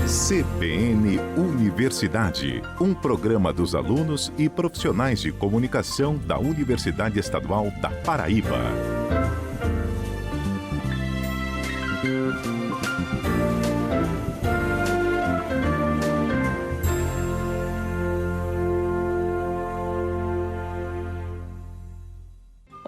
CBN Universidade, um programa dos alunos e profissionais de comunicação da Universidade Estadual da Paraíba.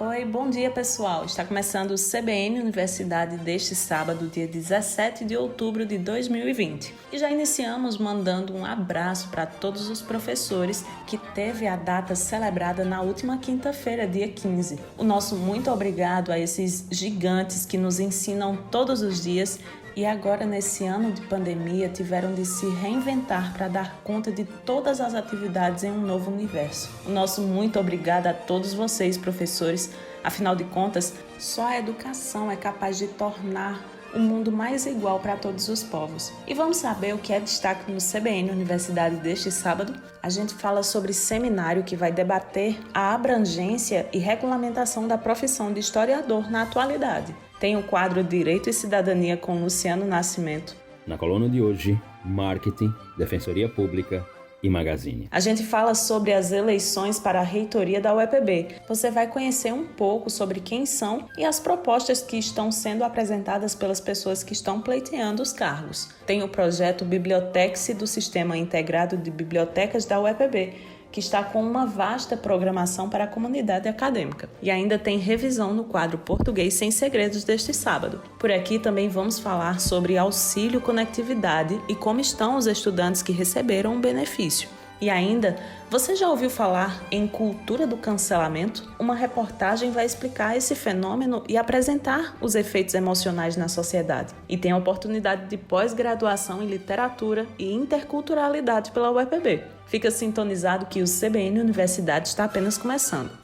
Oi, bom dia pessoal! Está começando o CBN Universidade deste sábado, dia 17 de outubro de 2020. E já iniciamos mandando um abraço para todos os professores que teve a data celebrada na última quinta-feira, dia 15. O nosso muito obrigado a esses gigantes que nos ensinam todos os dias e agora, nesse ano de pandemia, tiveram de se reinventar para dar conta de todas as atividades em um novo universo. O nosso muito obrigado a todos vocês, professores. Afinal de contas, só a educação é capaz de tornar o mundo mais igual para todos os povos. E vamos saber o que é destaque no CBN Universidade deste sábado? A gente fala sobre seminário que vai debater a abrangência e regulamentação da profissão de historiador na atualidade. Tem o quadro Direito e Cidadania com Luciano Nascimento. Na coluna de hoje, Marketing, Defensoria Pública e Magazine. A gente fala sobre as eleições para a reitoria da UEPB. Você vai conhecer um pouco sobre quem são e as propostas que estão sendo apresentadas pelas pessoas que estão pleiteando os cargos. Tem o projeto Bibliotex do Sistema Integrado de Bibliotecas da UEPB, que está com uma vasta programação para a comunidade acadêmica. E ainda tem revisão no quadro Português Sem Segredos deste sábado. Por aqui também vamos falar sobre auxílio conectividade e como estão os estudantes que receberam o benefício. E ainda, você já ouviu falar em cultura do cancelamento? Uma reportagem vai explicar esse fenômeno e apresentar os efeitos emocionais na sociedade. E tem a oportunidade de pós-graduação em literatura e interculturalidade pela UEPB. Fica sintonizado que o CBN Universidade está apenas começando.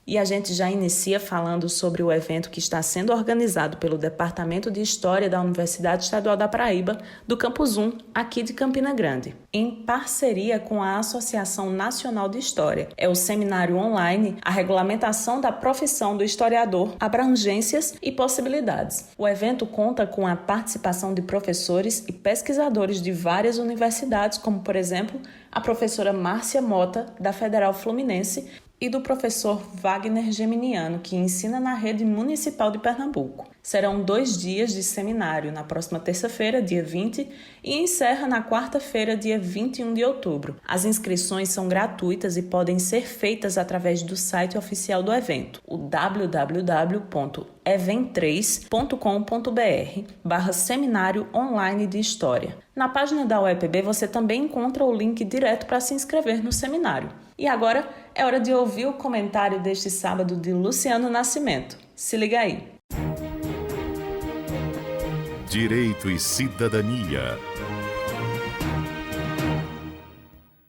E a gente já inicia falando sobre o evento que está sendo organizado pelo Departamento de História da Universidade Estadual da Paraíba, do Campus 1, aqui de Campina Grande, em parceria com a Associação Nacional de História. É o seminário online A Regulamentação da Profissão do Historiador, Abrangências e Possibilidades. O evento conta com a participação de professores e pesquisadores de várias universidades, como, por exemplo, a professora Márcia Mota, da Federal Fluminense, e do professor Wagner Geminiano, que ensina na rede municipal de Pernambuco. Serão 2 dias de seminário, na próxima terça-feira, dia 20, e encerra na quarta-feira, dia 21 de outubro. As inscrições são gratuitas e podem ser feitas através do site oficial do evento, o www.event3.com.br/seminário online de História. Na página da UEPB você também encontra o link direto para se inscrever no seminário. E agora é hora de ouvir o comentário deste sábado de Luciano Nascimento. Se liga aí. Direito e Cidadania.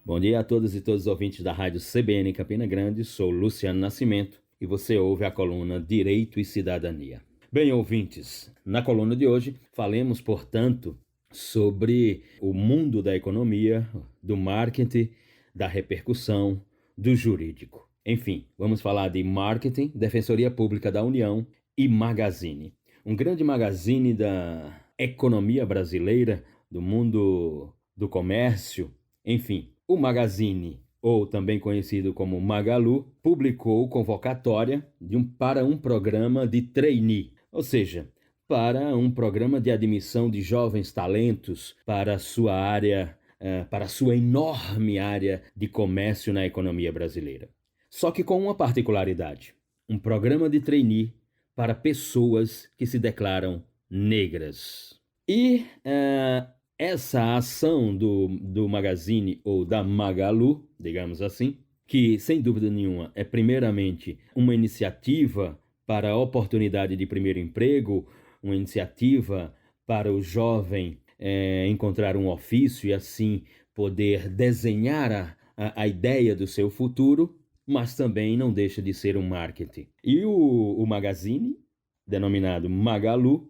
Bom dia a todas e todos os ouvintes da Rádio CBN Campina Grande. Sou Luciano Nascimento e você ouve a coluna Direito e Cidadania. Bem, ouvintes, na coluna de hoje falemos, portanto, sobre o mundo da economia, do marketing, da repercussão, do jurídico. Enfim, vamos falar de marketing, Defensoria Pública da União e Magazine. Um grande magazine da economia brasileira, do mundo do comércio. Enfim, o Magazine, ou também conhecido como Magalu, publicou convocatória para um programa de trainee, ou seja, para um programa de admissão de jovens talentos para a sua área, para a sua enorme área de comércio na economia brasileira. Só que com uma particularidade, um programa de trainee para pessoas que se declaram negras. E essa ação do Magazine ou da Magalu, digamos assim, que sem dúvida nenhuma é primeiramente uma iniciativa para a oportunidade de primeiro emprego, uma iniciativa para o jovem encontrar um ofício e assim poder desenhar a ideia do seu futuro, mas também não deixa de ser um marketing. E o Magazine, denominado Magalu,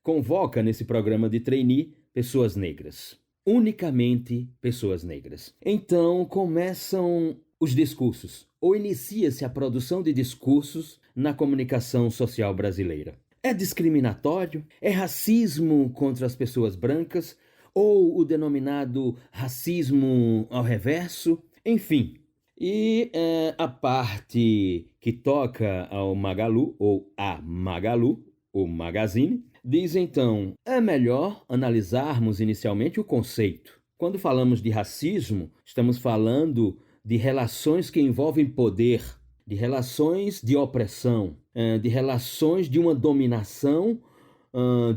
convoca nesse programa de trainee pessoas negras. Unicamente pessoas negras. Então começam os discursos. ou inicia-se a produção de discursos na comunicação social brasileira? É discriminatório? É racismo contra as pessoas brancas? Ou o denominado racismo ao reverso? Enfim. E a parte que toca ao Magalu, ou a Magalu, o Magazine, diz então, é melhor analisarmos inicialmente o conceito. Quando falamos de racismo, estamos falando de relações que envolvem poder, de relações de opressão, de relações de uma dominação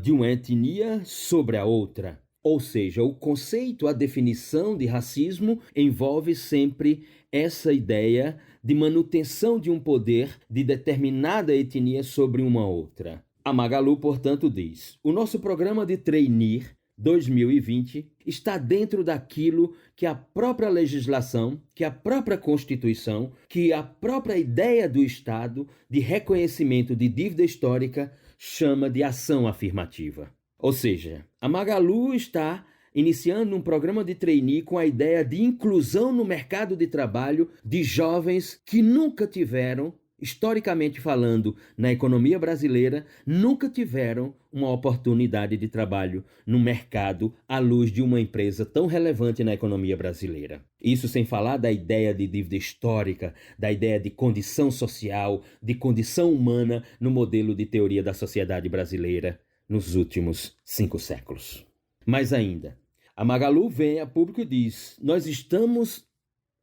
de uma etnia sobre a outra. Ou seja, o conceito, a definição de racismo envolve sempre essa ideia de manutenção de um poder de determinada etnia sobre uma outra. A Magalu, portanto, diz: o nosso programa de trainee 2020 está dentro daquilo que a própria legislação, que a própria Constituição, que a própria ideia do Estado de reconhecimento de dívida histórica chama de ação afirmativa. Ou seja, a Magalu está iniciando um programa de trainee com a ideia de inclusão no mercado de trabalho de jovens que nunca tiveram, historicamente falando, na economia brasileira, nunca tiveram uma oportunidade de trabalho no mercado à luz de uma empresa tão relevante na economia brasileira. Isso sem falar da ideia de dívida histórica, da ideia de condição social, de condição humana no modelo de teoria da sociedade brasileira nos últimos 5 séculos. Mais ainda, a Magalu vem a público e diz: nós estamos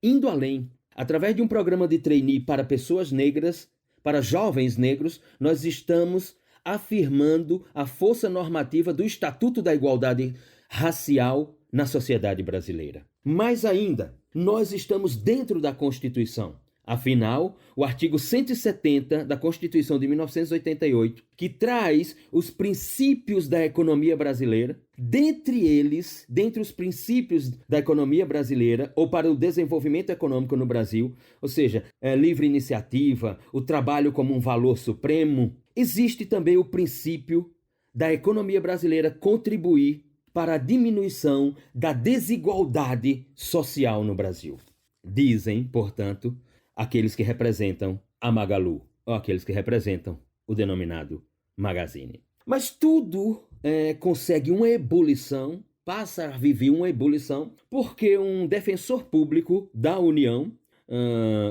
indo além. Através de um programa de trainee para pessoas negras, para jovens negros, nós estamos afirmando a força normativa do Estatuto da Igualdade Racial na sociedade brasileira. Mais ainda, nós estamos dentro da Constituição. Afinal, o artigo 170 da Constituição de 1988, que traz os princípios da economia brasileira, dentre os princípios da economia brasileira, ou para o desenvolvimento econômico no Brasil, ou seja, livre iniciativa, o trabalho como um valor supremo, existe também o princípio da economia brasileira contribuir para a diminuição da desigualdade social no Brasil. Dizem, portanto, aqueles que representam a Magalu, ou aqueles que representam o denominado Magazine. Mas tudo consegue uma ebulição, passa a viver uma ebulição, porque um defensor público da União,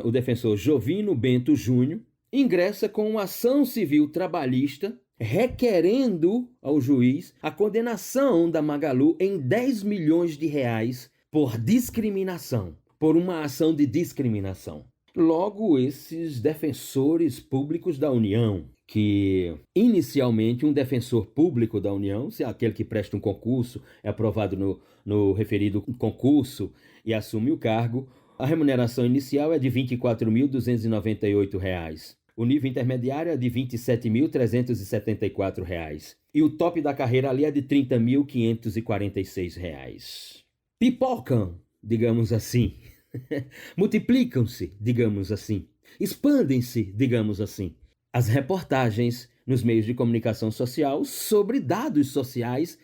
o defensor Jovino Bento Júnior, ingressa com uma ação civil trabalhista requerendo ao juiz a condenação da Magalu em 10 milhões de reais por discriminação, por uma ação de discriminação. Logo, esses defensores públicos da União, que inicialmente um defensor público da União, se é aquele que presta um concurso, é aprovado no referido concurso e assume o cargo, a remuneração inicial é de R$ 24.298. O nível intermediário é de R$ 27.374. E o top da carreira ali é de R$ 30.546. Pipocam, digamos assim. Multiplicam-se, digamos assim. Expandem-se, digamos assim. As reportagens nos meios de comunicação social sobre dados sociais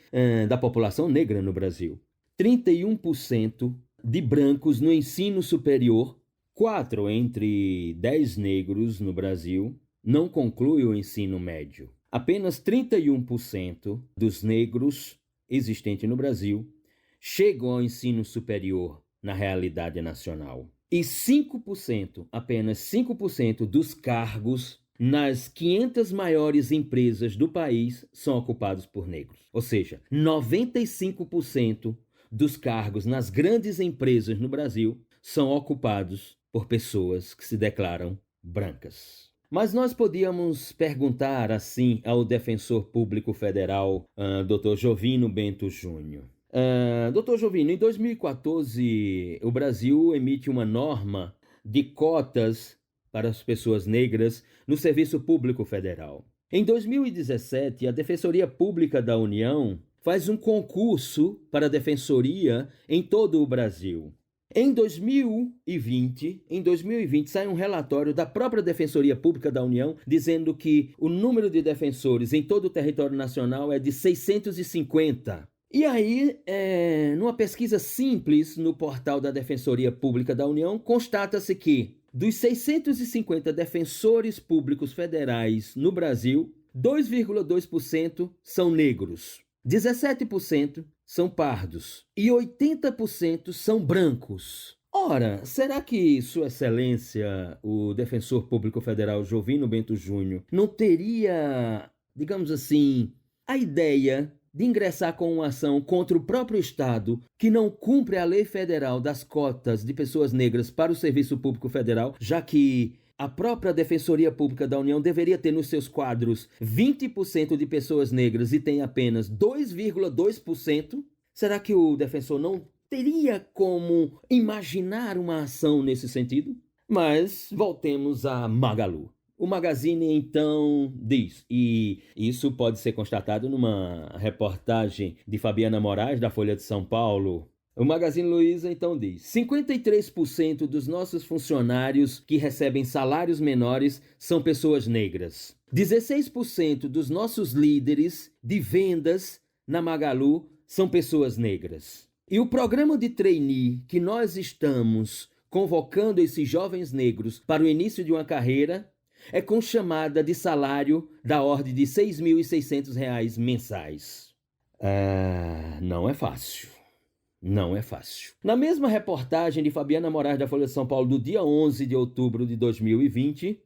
da população negra no Brasil. 31% de brancos no ensino superior, 4 entre 10 negros no Brasil, não concluem o ensino médio. Apenas 31% dos negros existentes no Brasil chegam ao ensino superior na realidade nacional. E 5%, apenas 5% dos cargos nas 500 maiores empresas do país são ocupados por negros. Ou seja, 95% dos cargos nas grandes empresas no Brasil são ocupados por pessoas que se declaram brancas. Mas nós podíamos perguntar assim ao defensor público federal, Dr. Jovino Bento Júnior. Dr. Jovino, em 2014, o Brasil emite uma norma de cotas para as pessoas negras no Serviço Público Federal. Em 2017, a Defensoria Pública da União faz um concurso para a defensoria em todo o Brasil. Em 2020, sai um relatório da própria Defensoria Pública da União dizendo que o número de defensores em todo o território nacional é de 650. E aí, numa pesquisa simples no portal da Defensoria Pública da União, constata-se que dos 650 defensores públicos federais no Brasil, 2,2% são negros, 17% são pardos e 80% são brancos. Ora, será que Sua Excelência, o defensor público federal Jovino Bento Júnior, não teria, digamos assim, a ideia de ingressar com uma ação contra o próprio Estado que não cumpre a lei federal das cotas de pessoas negras para o Serviço Público Federal, já que a própria Defensoria Pública da União deveria ter nos seus quadros 20% de pessoas negras e tem apenas 2,2%? Será que o defensor não teria como imaginar uma ação nesse sentido? Mas voltemos a Magalu. O Magazine, então, diz, e isso pode ser constatado numa reportagem de Fabiana Moraes, da Folha de São Paulo. O Magazine Luiza, então, diz: 53% dos nossos funcionários que recebem salários menores são pessoas negras. 16% dos nossos líderes de vendas na Magalu são pessoas negras. E o programa de trainee que nós estamos convocando esses jovens negros para o início de uma carreira é com chamada de salário da ordem de R$ 6.600 mensais. Não é fácil. Não é fácil. Na mesma reportagem de Fabiana Moraes, da Folha de São Paulo, do dia 11 de outubro de 2020,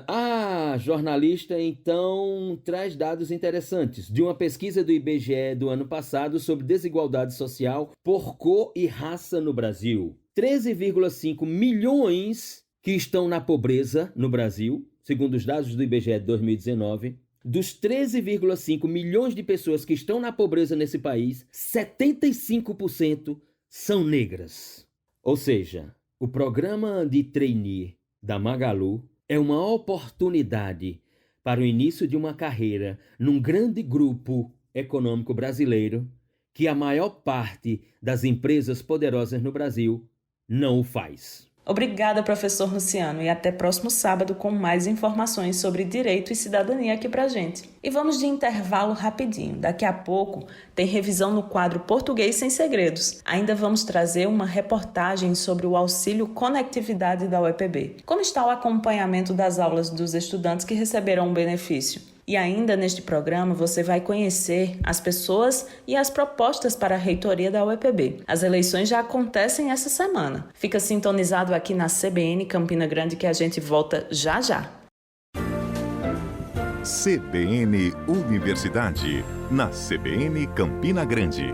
a jornalista, então, traz dados interessantes de uma pesquisa do IBGE do ano passado sobre desigualdade social por cor e raça no Brasil. 13,5 milhões que estão na pobreza no Brasil, segundo os dados do IBGE de 2019. Dos 13,5 milhões de pessoas que estão na pobreza nesse país, 75% são negras. Ou seja, o programa de trainee da Magalu é uma oportunidade para o início de uma carreira num grande grupo econômico brasileiro que a maior parte das empresas poderosas no Brasil não o faz. Obrigada, professor Luciano, e até próximo sábado com mais informações sobre direito e cidadania aqui pra gente. E vamos de intervalo rapidinho. Daqui a pouco tem revisão no quadro Português Sem Segredos. Ainda vamos trazer uma reportagem sobre o auxílio conectividade da UEPB. Como está o acompanhamento das aulas dos estudantes que receberam o benefício? E ainda neste programa você vai conhecer as pessoas e as propostas para a reitoria da UEPB. As eleições já acontecem essa semana. Fica sintonizado aqui na CBN Campina Grande que a gente volta já já. CBN Universidade, na CBN Campina Grande.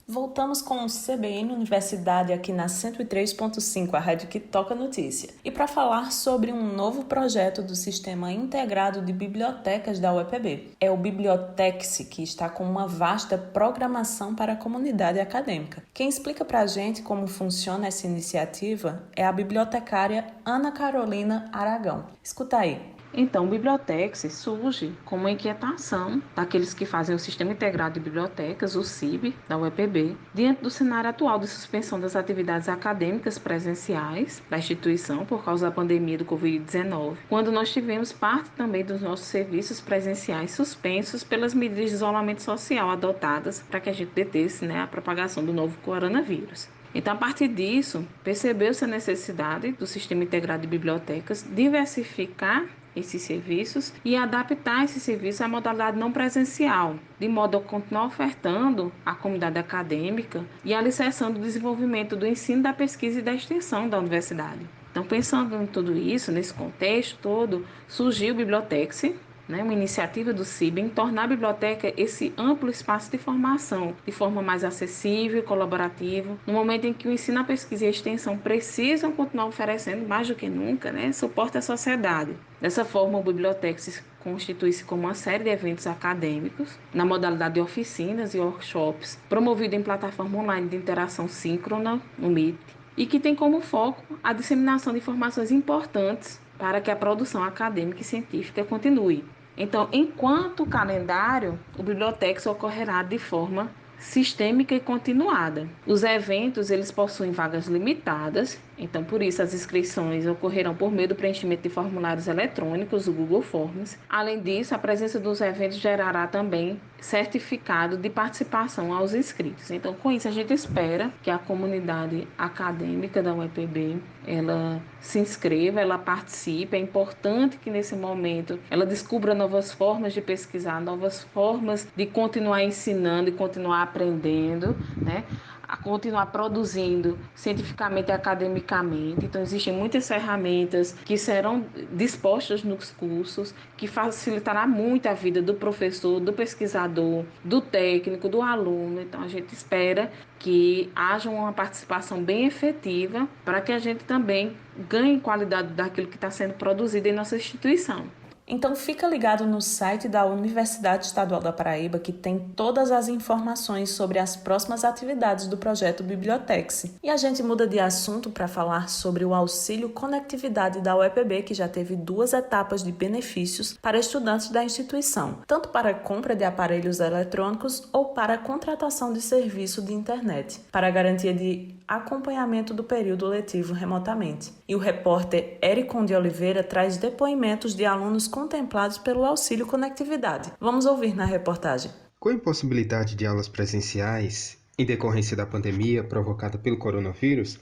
Voltamos com o CBN Universidade aqui na 103.5, a rádio que toca notícia. E para falar sobre um novo projeto do Sistema Integrado de Bibliotecas da UEPB. É o Bibliotex, que está com uma vasta programação para a comunidade acadêmica. Quem explica para a gente como funciona essa iniciativa é a bibliotecária Ana Carolina Aragão. Escuta aí. Então, o Bibliotex surge como uma inquietação daqueles que fazem o Sistema Integrado de Bibliotecas, o SIB, da UEPB, diante do cenário atual de suspensão das atividades acadêmicas presenciais da instituição por causa da pandemia do Covid-19, quando nós tivemos parte também dos nossos serviços presenciais suspensos pelas medidas de isolamento social adotadas para que a gente detesse a propagação do novo coronavírus. Então, a partir disso, percebeu-se a necessidade do Sistema Integrado de Bibliotecas diversificar esses serviços e adaptar esse serviço à modalidade não presencial, de modo a continuar ofertando à comunidade acadêmica e alicerçando o desenvolvimento do ensino, da pesquisa e da extensão da universidade. Então, pensando em tudo isso, nesse contexto todo, surgiu o Bibliotex, uma iniciativa do CIB em tornar a biblioteca esse amplo espaço de formação, de forma mais acessível e colaborativa, no momento em que o ensino, a pesquisa e a extensão precisam continuar oferecendo, mais do que nunca, suporte à sociedade. Dessa forma, o Bibliotex constitui-se como uma série de eventos acadêmicos, na modalidade de oficinas e workshops, promovido em plataforma online de interação síncrona, no Meet, e que tem como foco a disseminação de informações importantes para que a produção acadêmica e científica continue. Então, enquanto calendário, o Bibliotex ocorrerá de forma sistêmica e continuada. Os eventos, eles possuem vagas limitadas, então por isso as inscrições ocorrerão por meio do preenchimento de formulários eletrônicos, o Google Forms. Além disso, a presença dos eventos gerará também certificado de participação aos inscritos. Então, com isso, a gente espera que a comunidade acadêmica da UEPB, ela se inscreva, ela participe. É importante que nesse momento ela descubra novas formas de pesquisar, novas formas de continuar ensinando e continuar aprendendo, né? A continuar produzindo cientificamente e academicamente. Então, existem muitas ferramentas que serão dispostas nos cursos, que facilitará muito a vida do professor, do pesquisador, do técnico, do aluno. Então, a gente espera que haja uma participação bem efetiva para que a gente também ganhe qualidade daquilo que está sendo produzido em nossa instituição. Então fica ligado no site da Universidade Estadual da Paraíba, que tem todas as informações sobre as próximas atividades do projeto Bibliotex. E a gente muda de assunto para falar sobre o auxílio conectividade da UEPB, que já teve 2 etapas de benefícios para estudantes da instituição, tanto para a compra de aparelhos eletrônicos ou para a contratação de serviço de internet, para a garantia de acompanhamento do período letivo remotamente. E o repórter Éricon de Oliveira traz depoimentos de alunos contemplados pelo auxílio conectividade. Vamos ouvir na reportagem. Com a impossibilidade de aulas presenciais, em decorrência da pandemia provocada pelo coronavírus,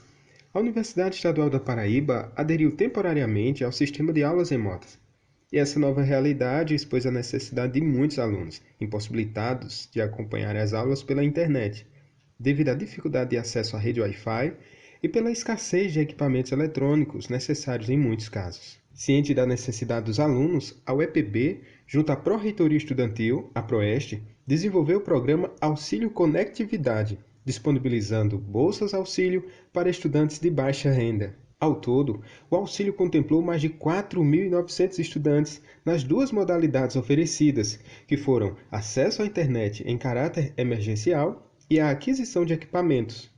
a Universidade Estadual da Paraíba aderiu temporariamente ao sistema de aulas remotas. E essa nova realidade expôs a necessidade de muitos alunos, impossibilitados de acompanhar as aulas pela internet, devido à dificuldade de acesso à rede Wi-Fi e pela escassez de equipamentos eletrônicos necessários em muitos casos. Ciente da necessidade dos alunos, a UEPB, junto à Pró-Reitoria Estudantil, a Proeste, desenvolveu o programa Auxílio Conectividade, disponibilizando bolsas auxílio para estudantes de baixa renda. Ao todo, o auxílio contemplou mais de 4.900 estudantes nas 2 modalidades oferecidas, que foram acesso à internet em caráter emergencial e a aquisição de equipamentos.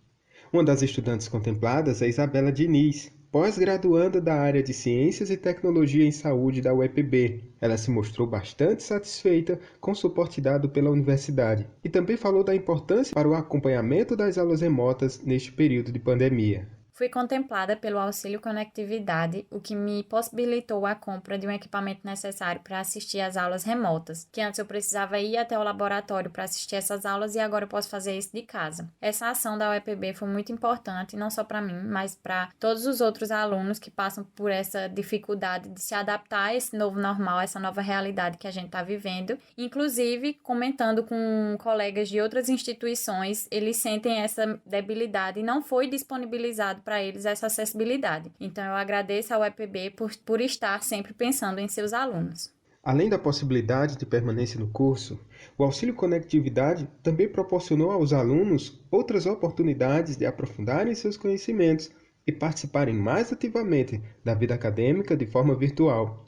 Uma das estudantes contempladas é Isabela Diniz, pós-graduanda da área de Ciências e Tecnologia em Saúde da UEPB. Ela se mostrou bastante satisfeita com o suporte dado pela universidade e também falou da importância para o acompanhamento das aulas remotas neste período de pandemia. Fui contemplada pelo auxílio conectividade, o que me possibilitou a compra de um equipamento necessário para assistir às aulas remotas, que antes eu precisava ir até o laboratório para assistir essas aulas e agora eu posso fazer isso de casa. Essa ação da UEPB foi muito importante, não só para mim, mas para todos os outros alunos que passam por essa dificuldade de se adaptar a esse novo normal, essa nova realidade que a gente está vivendo. Inclusive, comentando com colegas de outras instituições, eles sentem essa debilidade e não foi disponibilizado para eles essa acessibilidade. Então, eu agradeço ao UEPB por estar sempre pensando em seus alunos. Além da possibilidade de permanência no curso, o auxílio conectividade também proporcionou aos alunos outras oportunidades de aprofundarem seus conhecimentos e participarem mais ativamente da vida acadêmica de forma virtual,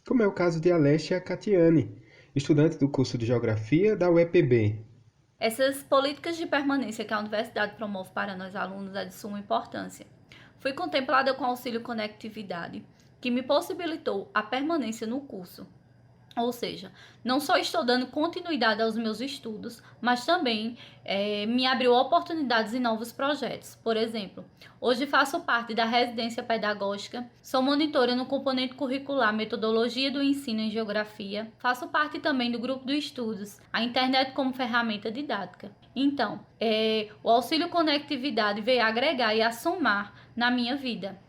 como é o caso de Alessia Catiani, estudante do curso de Geografia da UEPB. Essas políticas de permanência que a universidade promove para nós alunos é de suma importância. Fui contemplada com auxílio conectividade, que me possibilitou a permanência no curso. Ou seja, não só estou dando continuidade aos meus estudos, mas também me abriu oportunidades em novos projetos. Por exemplo, hoje faço parte da residência pedagógica, sou monitora no componente curricular Metodologia do Ensino em Geografia, faço parte também do grupo de estudos, a internet como ferramenta didática. Então, o auxílio conectividade veio agregar e a somar na minha vida.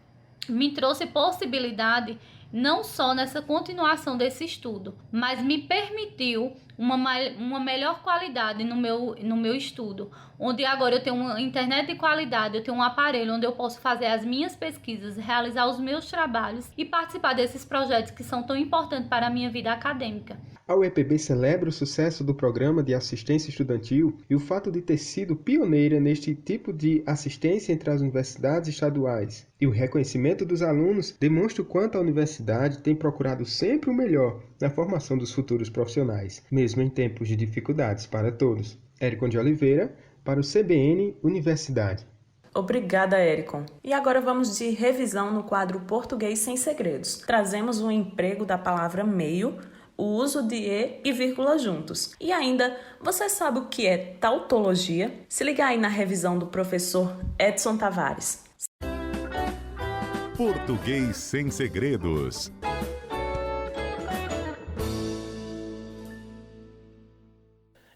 Me trouxe possibilidade não só nessa continuação desse estudo, mas me permitiu uma melhor qualidade no meu estudo, onde agora eu tenho uma internet de qualidade, eu tenho um aparelho onde eu posso fazer as minhas pesquisas, realizar os meus trabalhos e participar desses projetos que são tão importantes para a minha vida acadêmica. A UEPB celebra o sucesso do programa de assistência estudantil e o fato de ter sido pioneira neste tipo de assistência entre as universidades estaduais. E o reconhecimento dos alunos demonstra o quanto a universidade tem procurado sempre o melhor na formação dos futuros profissionais, mesmo em tempos de dificuldades para todos. Éricon de Oliveira, para o CBN Universidade. Obrigada, Éricon. E agora vamos de revisão no quadro Português Sem Segredos. Trazemos um emprego da palavra meio, o uso de e vírgula juntos. E ainda, você sabe o que é tautologia? Se liga aí na revisão do professor Edson Tavares. Português sem segredos.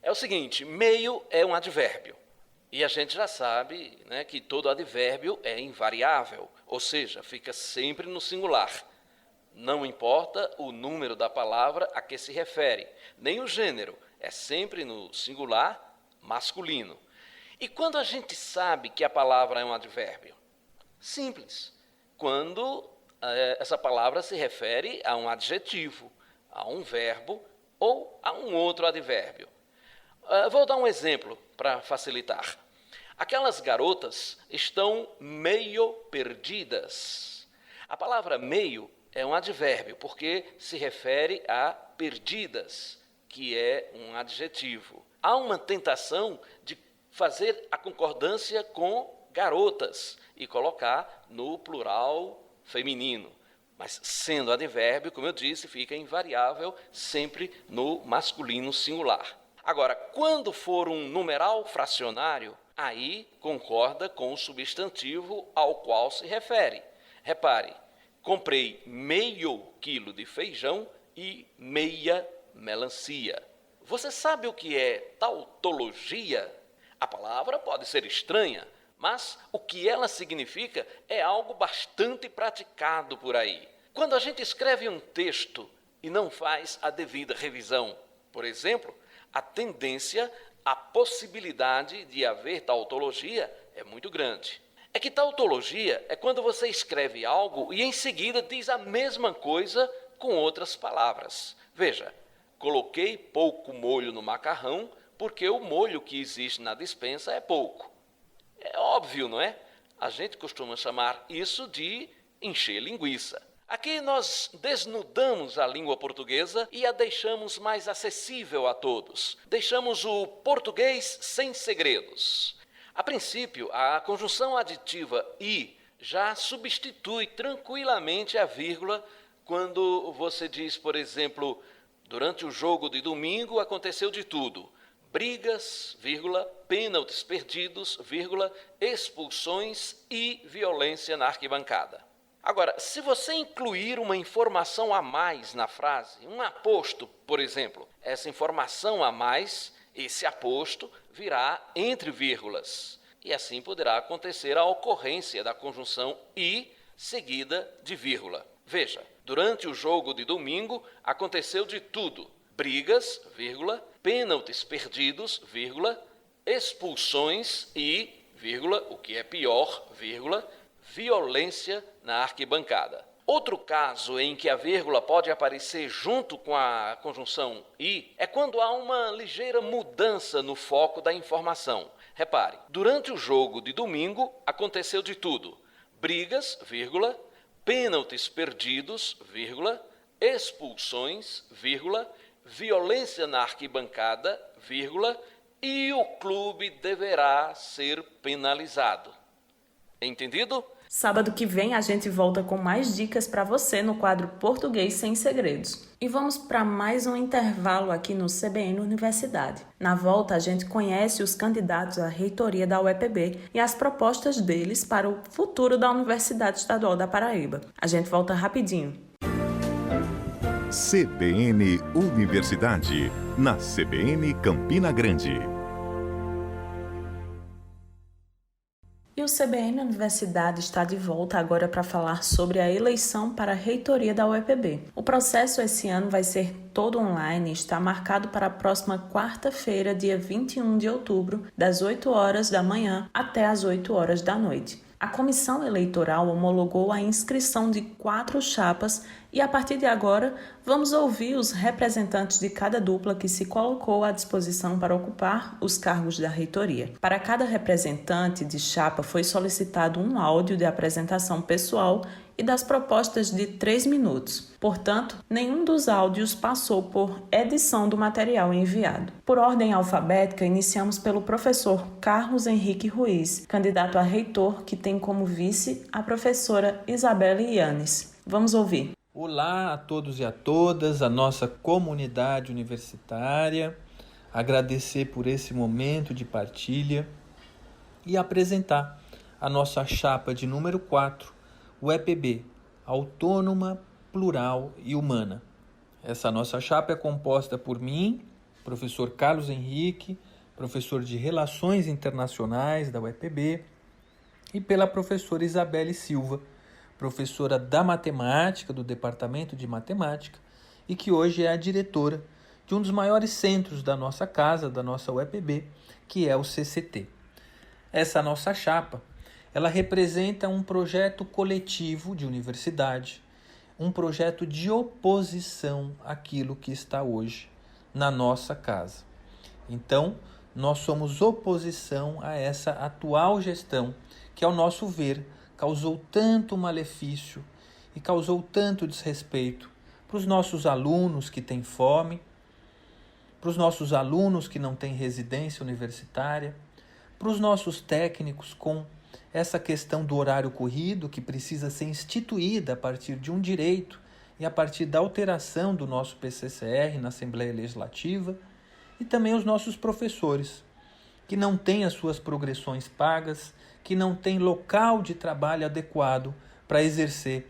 É o seguinte, meio é um advérbio. E a gente já sabe, né, que todo advérbio é invariável, ou seja, fica sempre no singular. Não importa o número da palavra a que se refere, nem o gênero, é sempre no singular masculino. E quando a gente sabe que a palavra é um advérbio? Simples. Quando essa palavra se refere a um adjetivo, a um verbo ou a um outro advérbio. Vou dar um exemplo para facilitar. Aquelas garotas estão meio perdidas. A palavra meio é um advérbio, porque se refere a perdidas, que é um adjetivo. Há uma tentação de fazer a concordância com garotas e colocar no plural feminino. Mas sendo advérbio, como eu disse, fica invariável sempre no masculino singular. Agora, quando for um numeral fracionário, aí concorda com o substantivo ao qual se refere. Repare, comprei meio quilo de feijão e meia melancia. Você sabe o que é tautologia? A palavra pode ser estranha, mas o que ela significa é algo bastante praticado por aí. Quando a gente escreve um texto e não faz a devida revisão, por exemplo, a tendência, a possibilidade de haver tautologia é muito grande. É que tautologia é quando você escreve algo e em seguida diz a mesma coisa com outras palavras. Veja, coloquei pouco molho no macarrão porque o molho que existe na despensa é pouco. É óbvio, não é? A gente costuma chamar isso de encher linguiça. Aqui nós desnudamos a língua portuguesa e a deixamos mais acessível a todos. Deixamos o português sem segredos. A princípio, a conjunção aditiva "e" já substitui tranquilamente a vírgula quando você diz, por exemplo, durante o jogo de domingo aconteceu de tudo. Brigas, vírgula, pênaltis perdidos, vírgula, expulsões e violência na arquibancada. Agora, se você incluir uma informação a mais na frase, um aposto, por exemplo, essa informação a mais, esse aposto, virá entre vírgulas. E assim poderá acontecer a ocorrência da conjunção "e" seguida de vírgula. Veja, durante o jogo de domingo aconteceu de tudo. Brigas, vírgula, pênaltis perdidos, vírgula, expulsões e, vírgula, o que é pior, vírgula, violência na arquibancada. Outro caso em que a vírgula pode aparecer junto com a conjunção "e" é quando há uma ligeira mudança no foco da informação. Repare, durante o jogo de domingo aconteceu de tudo. Brigas, vírgula, pênaltis perdidos, vírgula, expulsões, vírgula, violência na arquibancada, vírgula, e o clube deverá ser penalizado. Entendido? Sábado que vem a gente volta com mais dicas para você no quadro Português Sem Segredos. E vamos para mais um intervalo aqui no CBN Universidade. Na volta a gente conhece os candidatos à reitoria da UEPB e as propostas deles para o futuro da Universidade Estadual da Paraíba. A gente volta rapidinho. CBN Universidade, na CBN Campina Grande. E o CBN Universidade está de volta agora para falar sobre a eleição para a reitoria da UEPB. O processo esse ano vai ser todo online e está marcado para a próxima quarta-feira, dia 21 de outubro, das 8 horas da manhã até as 8 horas da noite. A comissão eleitoral homologou a inscrição de 4 chapas e, a partir de agora, vamos ouvir os representantes de cada dupla que se colocou à disposição para ocupar os cargos da reitoria. Para cada representante de chapa foi solicitado um áudio de apresentação pessoal e das propostas de 3 minutos. Portanto, nenhum dos áudios passou por edição do material enviado. Por ordem alfabética, iniciamos pelo professor Carlos Henrique Ruiz, candidato a reitor, que tem como vice a professora Isabelle Yanes. Vamos ouvir. Olá a todos e a todas, a nossa comunidade universitária, agradecer por esse momento de partilha e apresentar a nossa chapa de número 4, o EPB, Autônoma, Plural e Humana. Essa nossa chapa é composta por mim, professor Carlos Henrique, professor de Relações Internacionais da UEPB, e pela professora Isabelle Silva, professora da Matemática, do Departamento de Matemática, e que hoje é a diretora de um dos maiores centros da nossa casa, da nossa UEPB, que é o CCT. Essa nossa chapa, ela representa um projeto coletivo de universidade, um projeto de oposição àquilo que está hoje na nossa casa. Então, nós somos oposição a essa atual gestão que, ao nosso ver, causou tanto malefício e causou tanto desrespeito para os nossos alunos que têm fome, para os nossos alunos que não têm residência universitária, para os nossos técnicos com essa questão do horário corrido que precisa ser instituída a partir de um direito e a partir da alteração do nosso PCCR na Assembleia Legislativa, e também os nossos professores, que não têm as suas progressões pagas, que não têm local de trabalho adequado para exercer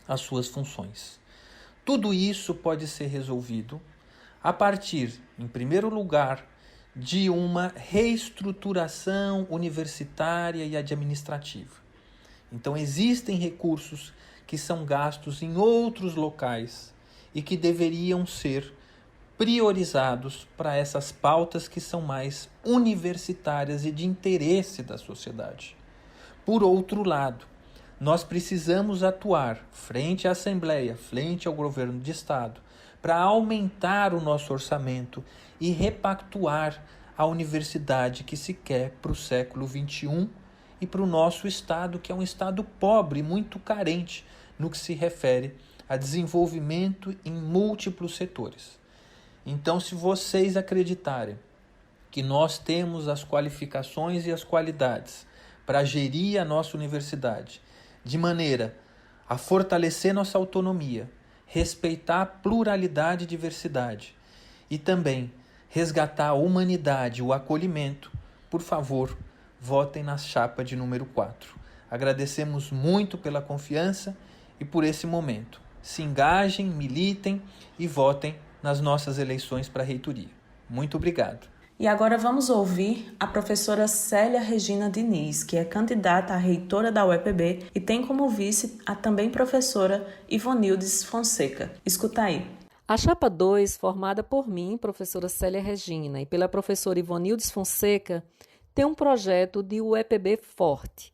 as suas funções. Tudo isso pode ser resolvido a partir, em primeiro lugar, de uma reestruturação universitária e administrativa. Então, existem recursos que são gastos em outros locais e que deveriam ser priorizados para essas pautas que são mais universitárias e de interesse da sociedade. Por outro lado, nós precisamos atuar frente à Assembleia, frente ao governo de Estado, para aumentar o nosso orçamento e repactuar a universidade que se quer para o século XXI e para o nosso Estado, que é um Estado pobre, muito carente no que se refere a desenvolvimento em múltiplos setores. Então, se vocês acreditarem que nós temos as qualificações e as qualidades para gerir a nossa universidade de maneira a fortalecer nossa autonomia, respeitar a pluralidade e diversidade e também resgatar a humanidade, o acolhimento, por favor, votem na chapa de número 4. Agradecemos muito pela confiança e por esse momento. Se engajem, militem e votem nas nossas eleições para a reitoria. Muito obrigado. E agora vamos ouvir a professora Célia Regina Diniz, que é candidata a reitora da UEPB e tem como vice a também professora Ivonildes Fonseca. Escuta aí. A chapa 2, formada por mim, professora Célia Regina, e pela professora Ivonildes Fonseca, tem um projeto de UEPB forte.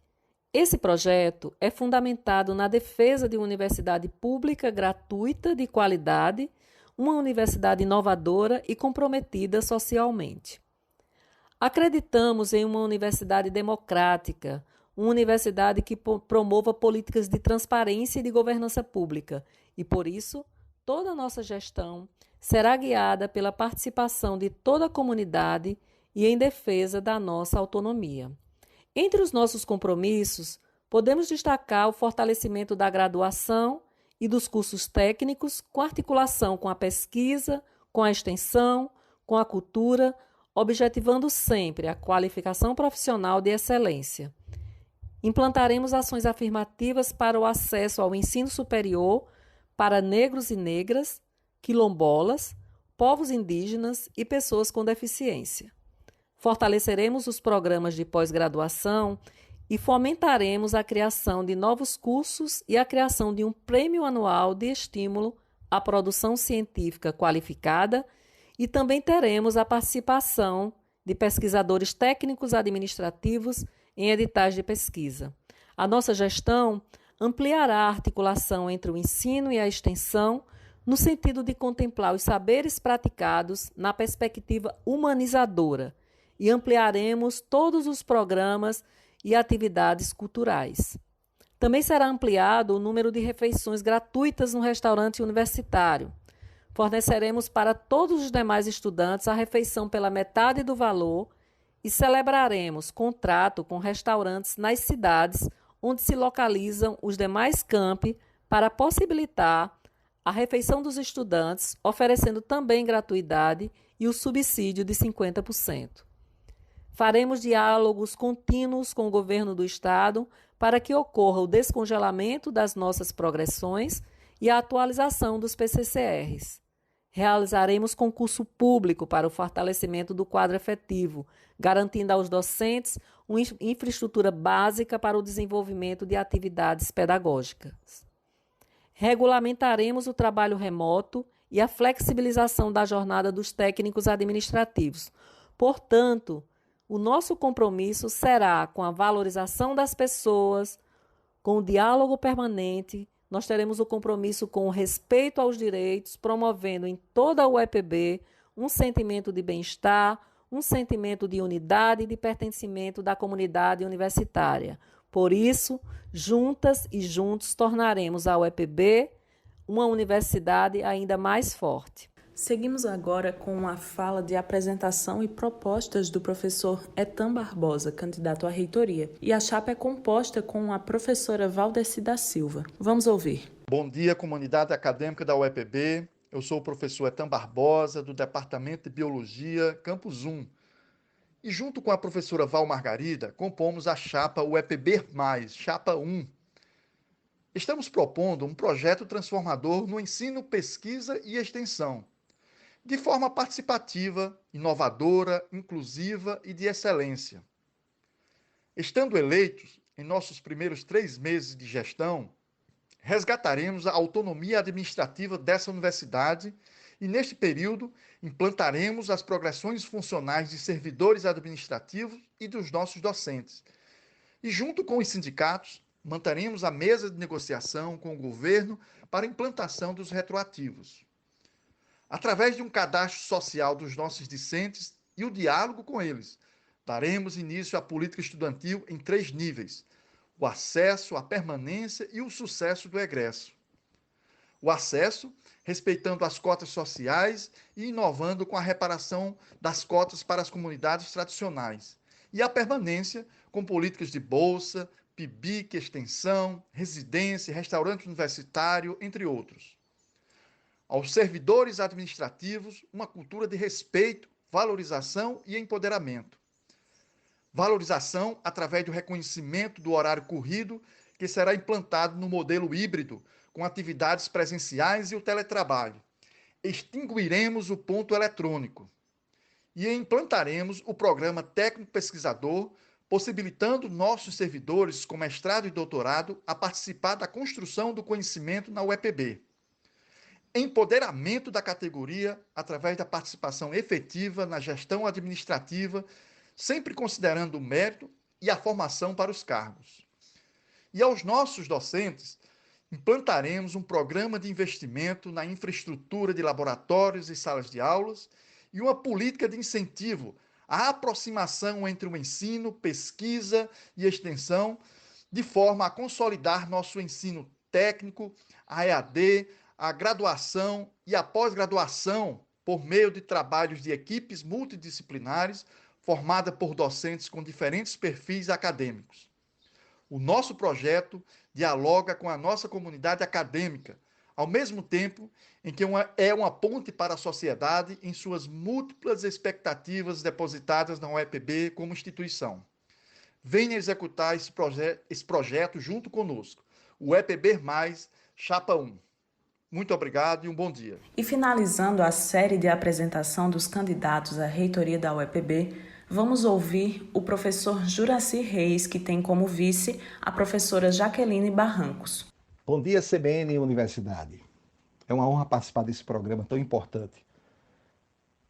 Esse projeto é fundamentado na defesa de uma universidade pública gratuita de qualidade, uma universidade inovadora e comprometida socialmente. Acreditamos em uma universidade democrática, uma universidade que promova políticas de transparência e de governança pública, e por isso, toda a nossa gestão será guiada pela participação de toda a comunidade e em defesa da nossa autonomia. Entre os nossos compromissos, podemos destacar o fortalecimento da graduação e dos cursos técnicos, com articulação com a pesquisa, com a extensão, com a cultura, objetivando sempre a qualificação profissional de excelência. Implantaremos ações afirmativas para o acesso ao ensino superior para negros e negras, quilombolas, povos indígenas e pessoas com deficiência. Fortaleceremos os programas de pós-graduação e fomentaremos a criação de novos cursos e a criação de um prêmio anual de estímulo à produção científica qualificada e também teremos a participação de pesquisadores técnicos administrativos em editais de pesquisa. A nossa gestão ampliará a articulação entre o ensino e a extensão no sentido de contemplar os saberes praticados na perspectiva humanizadora e ampliaremos todos os programas e atividades culturais. Também será ampliado o número de refeições gratuitas no restaurante universitário. Forneceremos para todos os demais estudantes a refeição pela metade do valor e celebraremos contrato com restaurantes nas cidades onde se localizam os demais campi para possibilitar a refeição dos estudantes, oferecendo também gratuidade e o subsídio de 50%. Faremos diálogos contínuos com o governo do Estado para que ocorra o descongelamento das nossas progressões e a atualização dos PCCRs. Realizaremos concurso público para o fortalecimento do quadro efetivo, garantindo aos docentes uma infraestrutura básica para o desenvolvimento de atividades pedagógicas. Regulamentaremos o trabalho remoto e a flexibilização da jornada dos técnicos administrativos. Portanto, o nosso compromisso será com a valorização das pessoas, com o diálogo permanente. Nós teremos o compromisso com o respeito aos direitos, promovendo em toda a UEPB um sentimento de bem-estar, um sentimento de unidade e de pertencimento da comunidade universitária. Por isso, juntas e juntos tornaremos a UEPB uma universidade ainda mais forte. Seguimos agora com a fala de apresentação e propostas do professor Etan Barbosa, candidato à reitoria. E a chapa é composta com a professora Valdeci da Silva. Vamos ouvir. Bom dia, comunidade acadêmica da UEPB. Eu sou o professor Etan Barbosa, do Departamento de Biologia, Campus 1. E junto com a professora Val Margarida, compomos a chapa UEPB+, chapa 1. Estamos propondo um projeto transformador no ensino, pesquisa e extensão, de forma participativa, inovadora, inclusiva e de excelência. Estando eleitos, em nossos primeiros 3 meses de gestão, resgataremos a autonomia administrativa dessa universidade e, neste período, implantaremos as progressões funcionais de servidores administrativos e dos nossos docentes. E, junto com os sindicatos, manteremos a mesa de negociação com o governo para a implantação dos retroativos. Através de um cadastro social dos nossos discentes e o diálogo com eles, daremos início à política estudantil em 3 níveis: o acesso, a permanência e o sucesso do egresso. O acesso, respeitando as cotas sociais e inovando com a reparação das cotas para as comunidades tradicionais. E a permanência, com políticas de bolsa, PIBIC, extensão, residência, restaurante universitário, entre outros. Aos servidores administrativos, uma cultura de respeito, valorização e empoderamento. Valorização através do reconhecimento do horário corrido, que será implantado no modelo híbrido, com atividades presenciais e o teletrabalho. Extinguiremos o ponto eletrônico e implantaremos o programa técnico-pesquisador, possibilitando nossos servidores com mestrado e doutorado a participar da construção do conhecimento na UEPB. Empoderamento da categoria através da participação efetiva na gestão administrativa, sempre considerando o mérito e a formação para os cargos. E aos nossos docentes, implantaremos um programa de investimento na infraestrutura de laboratórios e salas de aulas e uma política de incentivo à aproximação entre o ensino, pesquisa e extensão, de forma a consolidar nosso ensino técnico, a EAD, a graduação e a pós-graduação por meio de trabalhos de equipes multidisciplinares formada por docentes com diferentes perfis acadêmicos. O nosso projeto dialoga com a nossa comunidade acadêmica, ao mesmo tempo em que é uma ponte para a sociedade em suas múltiplas expectativas depositadas na UEPB como instituição. Venha executar esse projeto junto conosco. O UEPB+, Chapa 1. Muito obrigado e um bom dia. E finalizando a série de apresentação dos candidatos à reitoria da UEPB, vamos ouvir o professor Juraci Reis, que tem como vice a professora Jaqueline Barrancos. Bom dia, CBN Universidade. É uma honra participar desse programa tão importante.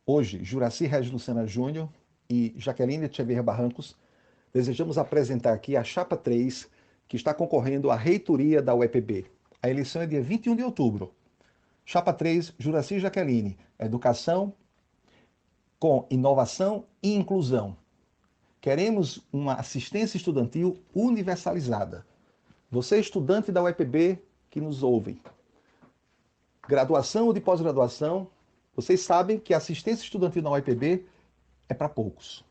Hoje, Juraci Reis Lucena Júnior e Jaqueline Xavier Barrancos desejamos apresentar aqui a Chapa 3, que está concorrendo à reitoria da UEPB. A eleição é dia 21 de outubro. Chapa 3, Juraci e Jaqueline, Educação com inovação e inclusão. Queremos uma assistência estudantil universalizada. Você, estudante da UEPB, que nos ouve, graduação ou de pós-graduação, vocês sabem que a assistência estudantil na UEPB é para poucos.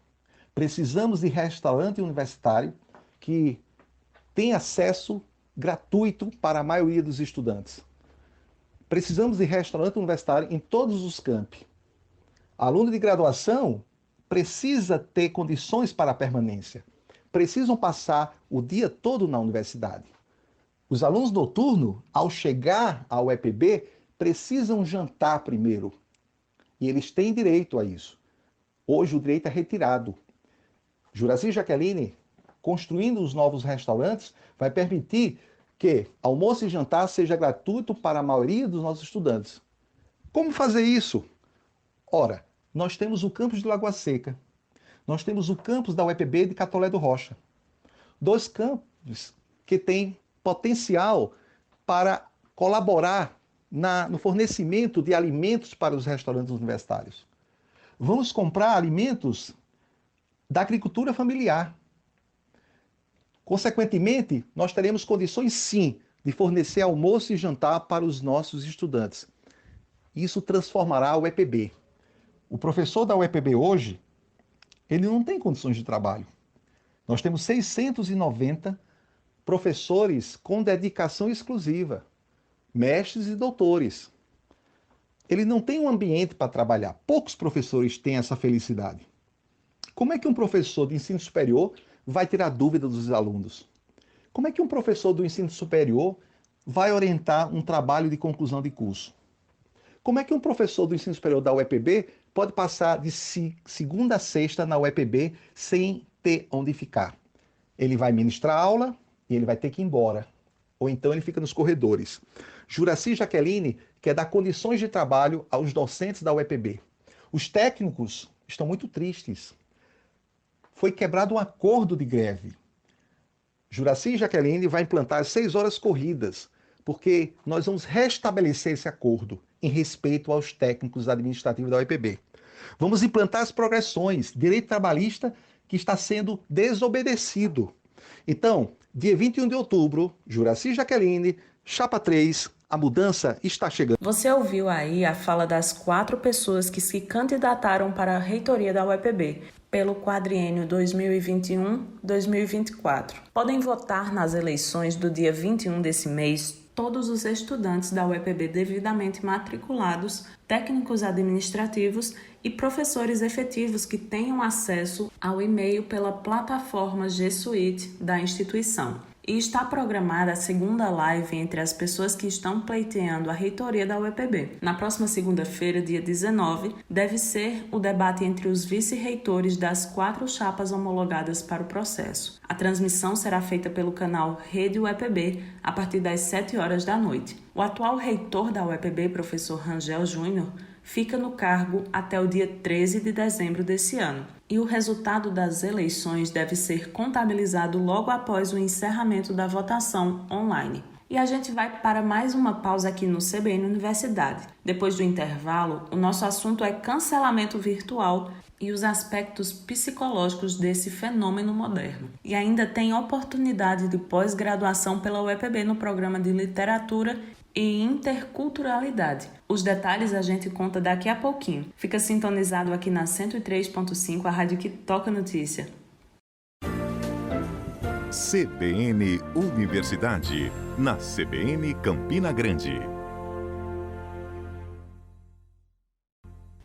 Precisamos de restaurante universitário que tem acesso gratuito para a maioria dos estudantes. Precisamos de restaurante universitário em todos os campi. Aluno de graduação precisa ter condições para a permanência. Precisam passar o dia todo na universidade. Os alunos noturnos, ao chegar ao EPB, precisam jantar primeiro. E eles têm direito a isso. Hoje o direito é retirado. Juraci Jaqueline, construindo os novos restaurantes, vai permitir que almoço e jantar seja gratuito para a maioria dos nossos estudantes. Como fazer isso? Ora, nós temos o campus de Lagoa Seca. Nós temos o campus da UEPB de Catolé do Rocha. 2 campos que têm potencial para colaborar no fornecimento de alimentos para os restaurantes universitários. Vamos comprar alimentos da agricultura familiar. Consequentemente, nós teremos condições, sim, de fornecer almoço e jantar para os nossos estudantes. Isso transformará a UEPB. O professor da UEPB hoje, ele não tem condições de trabalho. Nós temos 690 professores com dedicação exclusiva, mestres e doutores. Ele não tem um ambiente para trabalhar. Poucos professores têm essa felicidade. Como é que um professor de ensino superior vai tirar dúvida dos alunos? Como é que um professor do ensino superior vai orientar um trabalho de conclusão de curso? Como é que um professor do ensino superior da UEPB pode passar de segunda a sexta na UEPB sem ter onde ficar? Ele vai ministrar aula e ele vai ter que ir embora. Ou então ele fica nos corredores. Juraci Jaqueline quer dar condições de trabalho aos docentes da UEPB. Os técnicos estão muito tristes. Foi quebrado um acordo de greve. Juraci Jaqueline vai implantar 6 horas corridas, porque nós vamos restabelecer esse acordo em respeito aos técnicos administrativos da UEPB. Vamos implantar as progressões, direito trabalhista que está sendo desobedecido. Então, dia 21 de outubro, Juraci Jaqueline, Chapa 3, a mudança está chegando. Você ouviu aí a fala das 4 pessoas que se candidataram para a reitoria da UEPB pelo quadriênio 2021-2024. Podem votar nas eleições do dia 21 desse mês todos os estudantes da UEPB devidamente matriculados, técnicos administrativos e professores efetivos que tenham acesso ao e-mail pela plataforma G Suite da instituição. E está programada a segunda live entre as pessoas que estão pleiteando a reitoria da UEPB. Na próxima segunda-feira, dia 19, deve ser o debate entre os vice-reitores das 4 chapas homologadas para o processo. A transmissão será feita pelo canal Rede UEPB a partir das 7 horas da noite. O atual reitor da UEPB, professor Rangel Júnior, fica no cargo até o dia 13 de dezembro desse ano. E o resultado das eleições deve ser contabilizado logo após o encerramento da votação online. E a gente vai para mais uma pausa aqui no CBN Universidade. Depois do intervalo, o nosso assunto é cancelamento virtual e os aspectos psicológicos desse fenômeno moderno. E ainda tem oportunidade de pós-graduação pela UEPB no programa de Literatura e Interculturalidade. Os detalhes a gente conta daqui a pouquinho. Fica sintonizado aqui na 103.5, a rádio que toca notícia. CBN Universidade, na CBN Campina Grande.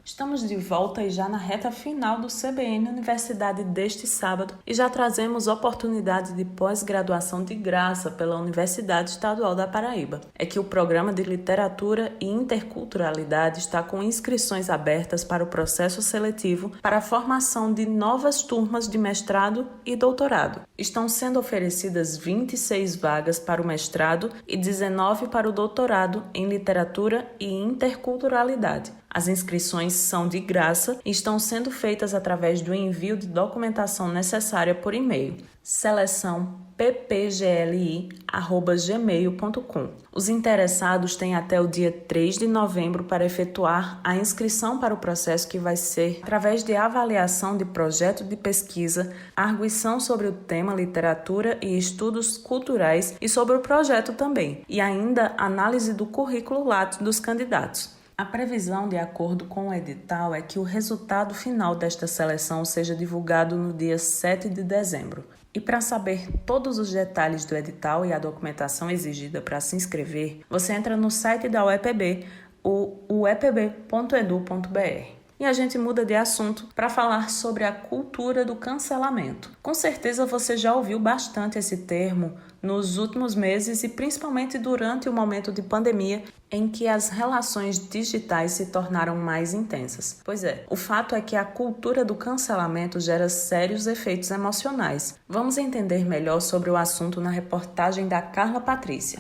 Estamos de volta e já na reta final do CBN Universidade deste sábado e já trazemos oportunidade de pós-graduação de graça pela Universidade Estadual da Paraíba. É que o programa de Literatura e Interculturalidade está com inscrições abertas para o processo seletivo para a formação de novas turmas de mestrado e doutorado. Estão sendo oferecidas 26 vagas para o mestrado e 19 para o doutorado em Literatura e Interculturalidade. As inscrições são de graça e estão sendo feitas através do envio de documentação necessária por e-mail. Seleção ppgli@gmail.com. Os interessados têm até o dia 3 de novembro para efetuar a inscrição para o processo, que vai ser através de avaliação de projeto de pesquisa, arguição sobre o tema literatura e estudos culturais e sobre o projeto também, e ainda análise do currículo Lattes dos candidatos. A previsão, de acordo com o edital, é que o resultado final desta seleção seja divulgado no dia 7 de dezembro. E para saber todos os detalhes do edital e a documentação exigida para se inscrever, você entra no site da UEPB, o uepb.edu.br. E a gente muda de assunto para falar sobre a cultura do cancelamento. Com certeza você já ouviu bastante esse termo nos últimos meses e principalmente durante o momento de pandemia em que as relações digitais se tornaram mais intensas. Pois é, o fato é que a cultura do cancelamento gera sérios efeitos emocionais. Vamos entender melhor sobre o assunto na reportagem da Carla Patrícia.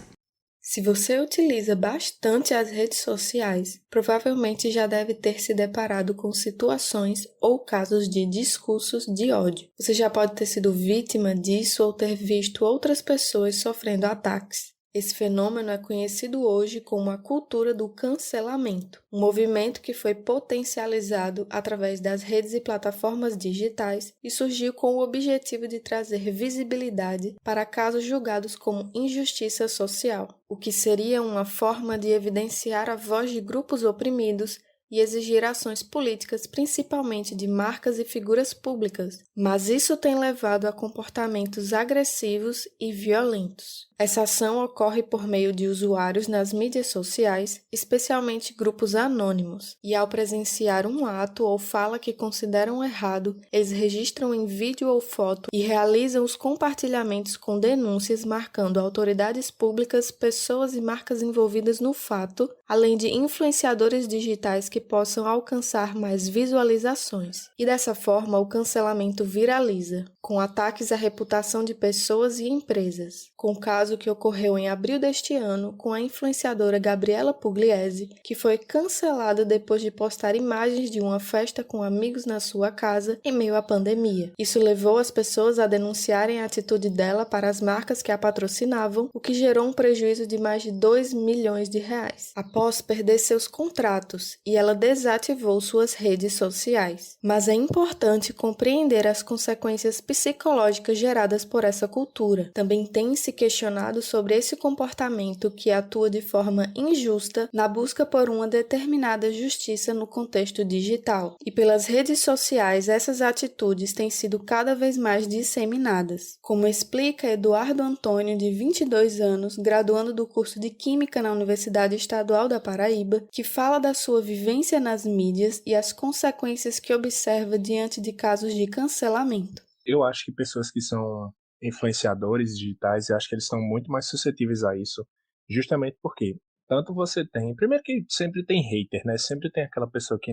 Se você utiliza bastante as redes sociais, provavelmente já deve ter se deparado com situações ou casos de discursos de ódio. Você já pode ter sido vítima disso ou ter visto outras pessoas sofrendo ataques. Esse fenômeno é conhecido hoje como a cultura do cancelamento, um movimento que foi potencializado através das redes e plataformas digitais e surgiu com o objetivo de trazer visibilidade para casos julgados como injustiça social, o que seria uma forma de evidenciar a voz de grupos oprimidos e exigir ações políticas, principalmente de marcas e figuras públicas, mas isso tem levado a comportamentos agressivos e violentos. Essa ação ocorre por meio de usuários nas mídias sociais, especialmente grupos anônimos, e ao presenciar um ato ou fala que consideram errado, eles registram em vídeo ou foto e realizam os compartilhamentos com denúncias marcando autoridades públicas, pessoas e marcas envolvidas no fato, além de influenciadores digitais que possam alcançar mais visualizações. E dessa forma, o cancelamento viraliza, com ataques à reputação de pessoas e empresas, com o caso que ocorreu em abril deste ano com a influenciadora Gabriela Pugliese, que foi cancelada depois de postar imagens de uma festa com amigos na sua casa em meio à pandemia. Isso levou as pessoas a denunciarem a atitude dela para as marcas que a patrocinavam, o que gerou um prejuízo de mais de 2 milhões de reais. Após perder seus contratos, e ela desativou suas redes sociais. Mas é importante compreender as consequências psicológicas geradas por essa cultura. Também tem se questionado sobre esse comportamento que atua de forma injusta na busca por uma determinada justiça no contexto digital. E pelas redes sociais, essas atitudes têm sido cada vez mais disseminadas. Como explica Eduardo Antônio, de 22 anos, graduando do curso de Química na Universidade Estadual da Paraíba, que fala da sua vivência nas mídias e as consequências que observa diante de casos de cancelamento. Eu acho que pessoas que são influenciadores digitais, eu acho que eles estão muito mais suscetíveis a isso, justamente porque tanto você tem, primeiro que sempre tem hater, né? Sempre tem aquela pessoa que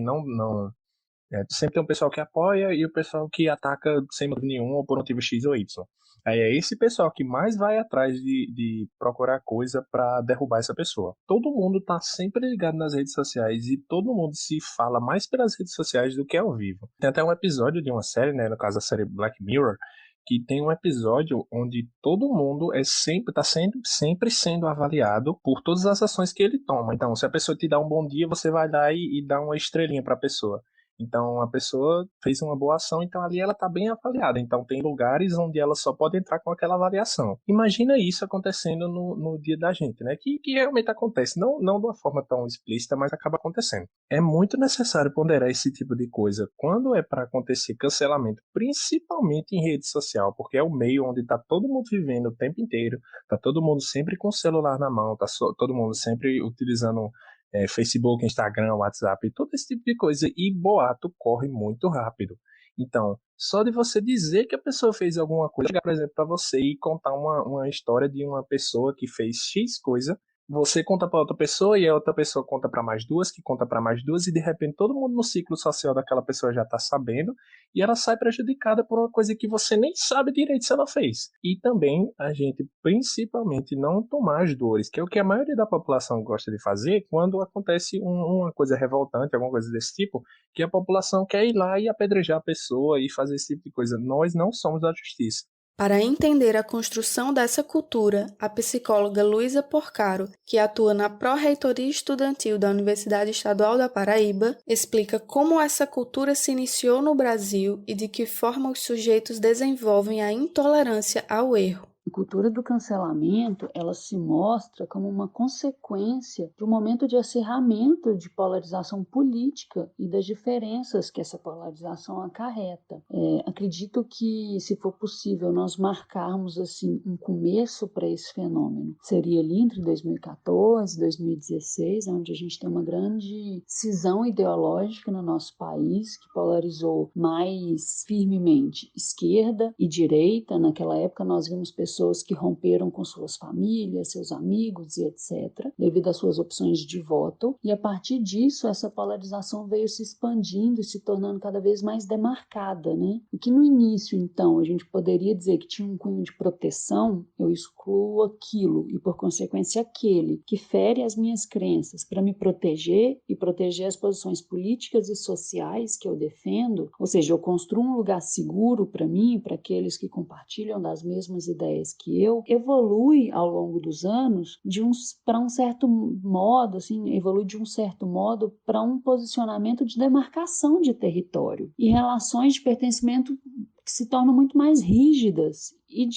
sempre tem um pessoal que apoia e o pessoal que ataca sem motivo nenhum ou por motivo X ou Y. Aí é esse pessoal que mais vai atrás de procurar coisa para derrubar essa pessoa. Todo mundo tá sempre ligado nas redes sociais e todo mundo se fala mais pelas redes sociais do que ao vivo. Tem até um episódio de uma série, né, no caso da série Black Mirror, que tem um episódio onde todo mundo está sempre sendo avaliado por todas as ações que ele toma. Então, se a pessoa te dá um bom dia, você vai lá e dá uma estrelinha para a pessoa. Então, a pessoa fez uma boa ação, então ali ela está bem avaliada. Então, tem lugares onde ela só pode entrar com aquela avaliação. Imagina isso acontecendo no dia da gente, né? Que realmente acontece. Não de uma forma tão explícita, mas acaba acontecendo. É muito necessário ponderar esse tipo de coisa quando é para acontecer cancelamento, principalmente em rede social, porque é o meio onde está todo mundo vivendo o tempo inteiro, está todo mundo sempre com o celular na mão, está todo mundo sempre utilizando Facebook, Instagram, WhatsApp, todo esse tipo de coisa, e boato corre muito rápido. Então, só de você dizer que a pessoa fez alguma coisa, chegar, por exemplo, para você e contar uma história de uma pessoa que fez X coisa, você conta para outra pessoa e a outra pessoa conta para mais duas, que conta para mais duas, e de repente todo mundo no ciclo social daquela pessoa já está sabendo e ela sai prejudicada por uma coisa que você nem sabe direito se ela fez. E também a gente principalmente não tomar as dores, que é o que a maioria da população gosta de fazer quando acontece uma coisa revoltante, alguma coisa desse tipo, que a população quer ir lá e apedrejar a pessoa e fazer esse tipo de coisa. Nós não somos a justiça. Para entender a construção dessa cultura, a psicóloga Luísa Porcaro, que atua na Pró-Reitoria Estudantil da Universidade Estadual da Paraíba, explica como essa cultura se iniciou no Brasil e de que forma os sujeitos desenvolvem a intolerância ao erro. A cultura do cancelamento, ela se mostra como uma consequência de um momento de acirramento de polarização política e das diferenças que essa polarização acarreta. Acredito que, se for possível, nós marcarmos assim um começo para esse fenômeno. Seria ali entre 2014 e 2016, onde a gente tem uma grande cisão ideológica no nosso país, que polarizou mais firmemente esquerda e direita. Naquela época nós vimos pessoas que romperam com suas famílias, seus amigos e etc., devido às suas opções de voto, e a partir disso essa polarização veio se expandindo e se tornando cada vez mais demarcada, né? O que no início, então, a gente poderia dizer que tinha um cunho de proteção, eu excluo aquilo e, por consequência, aquele que fere as minhas crenças para me proteger e proteger as posições políticas e sociais que eu defendo, ou seja, eu construo um lugar seguro para mim, para aqueles que compartilham das mesmas ideias que eu, evolui ao longo dos anos para um certo modo, assim, evolui de um certo modo para um posicionamento de demarcação de território e relações de pertencimento que se tornam muito mais rígidas e,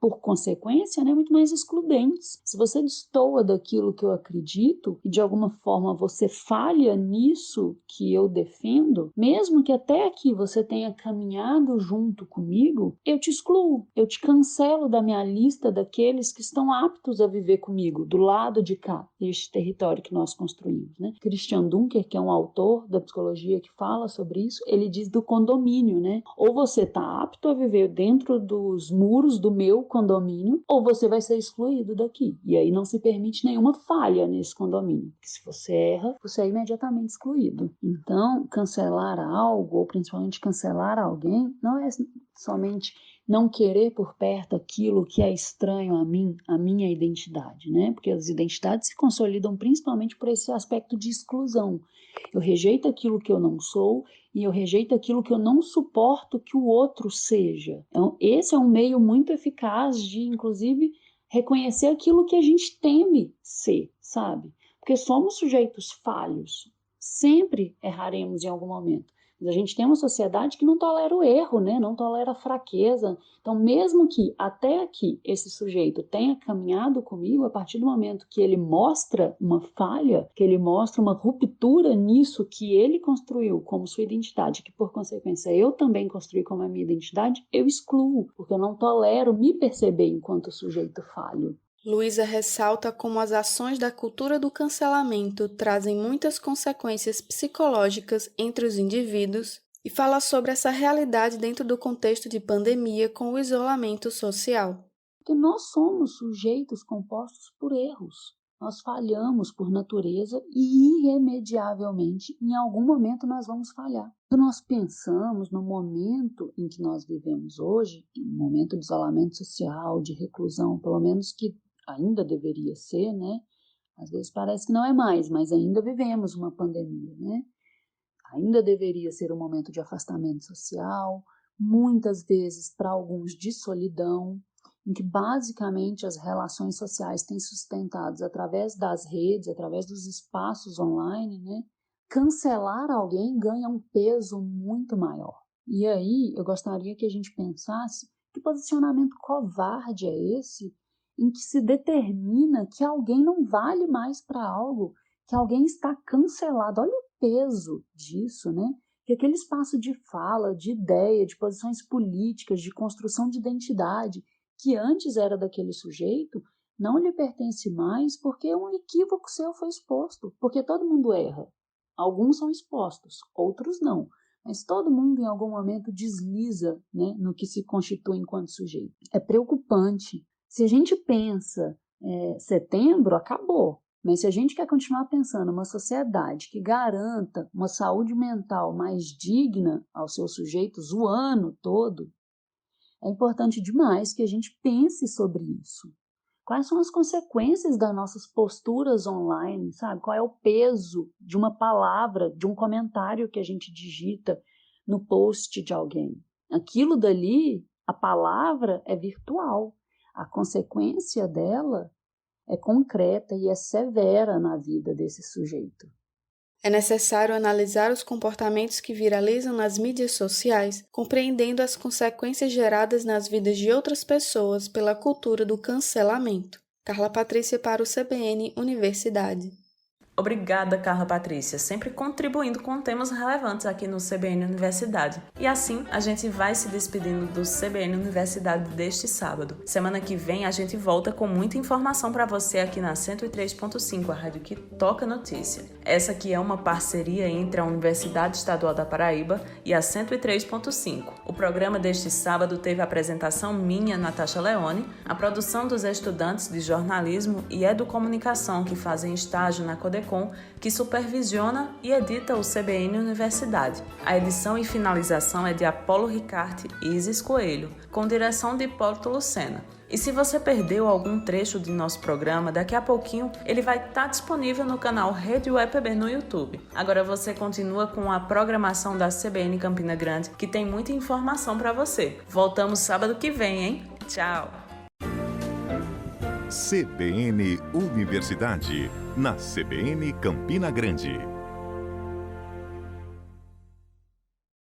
por consequência, né, muito mais excludentes. Se você destoa daquilo que eu acredito e de alguma forma você falha nisso que eu defendo, mesmo que até aqui você tenha caminhado junto comigo, eu te excluo, eu te cancelo da minha lista daqueles que estão aptos a viver comigo, do lado de cá, deste território que nós construímos, né? Christian Dunker, que é um autor da psicologia que fala sobre isso, ele diz do condomínio, né? Ou você está apto a viver dentro dos muros do meu condomínio, ou você vai ser excluído daqui. E aí não se permite nenhuma falha nesse condomínio, porque se você erra, você é imediatamente excluído. Então, cancelar algo, ou principalmente cancelar alguém, não é somente não querer por perto aquilo que é estranho a mim, a minha identidade, né? Porque as identidades se consolidam principalmente por esse aspecto de exclusão. Eu rejeito aquilo que eu não sou e eu rejeito aquilo que eu não suporto que o outro seja. Então, esse é um meio muito eficaz de, inclusive, reconhecer aquilo que a gente teme ser, sabe? Porque somos sujeitos falhos. Sempre erraremos em algum momento. Mas a gente tem uma sociedade que não tolera o erro, né? Não tolera a fraqueza. Então, mesmo que até aqui esse sujeito tenha caminhado comigo, a partir do momento que ele mostra uma falha, que ele mostra uma ruptura nisso que ele construiu como sua identidade, que por consequência eu também construí como a minha identidade, eu excluo, porque eu não tolero me perceber enquanto sujeito falho. Luísa ressalta como as ações da cultura do cancelamento trazem muitas consequências psicológicas entre os indivíduos e fala sobre essa realidade dentro do contexto de pandemia com o isolamento social. Porque nós somos sujeitos compostos por erros. Nós falhamos por natureza e, irremediavelmente, em algum momento nós vamos falhar. Quando nós pensamos no momento em que nós vivemos hoje, um momento de isolamento social, de reclusão, pelo menos que ainda deveria ser, né? Às vezes parece que não é mais, mas ainda vivemos uma pandemia, né? Ainda deveria ser um momento de afastamento social, muitas vezes para alguns de solidão, em que basicamente as relações sociais têm sustentadas através das redes, através dos espaços online, né? Cancelar alguém ganha um peso muito maior. E aí eu gostaria que a gente pensasse que posicionamento covarde é esse em que se determina que alguém não vale mais para algo, que alguém está cancelado. Olha o peso disso, né? Que aquele espaço de fala, de ideia, de posições políticas, de construção de identidade, que antes era daquele sujeito, não lhe pertence mais porque um equívoco seu foi exposto, porque todo mundo erra. Alguns são expostos, outros não. Mas todo mundo em algum momento desliza, né, no que se constitui enquanto sujeito. É preocupante. Se a gente pensa setembro, acabou. Mas se a gente quer continuar pensando uma sociedade que garanta uma saúde mental mais digna aos seus sujeitos o ano todo, é importante demais que a gente pense sobre isso. Quais são as consequências das nossas posturas online, sabe? Qual é o peso de uma palavra, de um comentário que a gente digita no post de alguém? Aquilo dali, a palavra é virtual. A consequência dela é concreta e é severa na vida desse sujeito. É necessário analisar os comportamentos que viralizam nas mídias sociais, compreendendo as consequências geradas nas vidas de outras pessoas pela cultura do cancelamento. Carla Patrícia para o CBN Universidade. Obrigada, Carla Patrícia, sempre contribuindo com temas relevantes aqui no CBN Universidade. E assim, a gente vai se despedindo do CBN Universidade deste sábado. Semana que vem, a gente volta com muita informação para você aqui na 103.5, a rádio que toca notícia. Essa aqui é uma parceria entre a Universidade Estadual da Paraíba e a 103.5. O programa deste sábado teve a apresentação minha, Natasha Leone, a produção dos estudantes de jornalismo e educomunicação que fazem estágio na Codecom, que supervisiona e edita o CBN Universidade. A edição e finalização é de Apolo Ricarte e Isis Coelho, com direção de Hipólito Lucena. E se você perdeu algum trecho de nosso programa, daqui a pouquinho ele vai estar disponível no canal Rede UEPB no YouTube. Agora você continua com a programação da CBN Campina Grande, que tem muita informação para você. Voltamos sábado que vem, hein? Tchau! CBN Universidade, na CBN Campina Grande.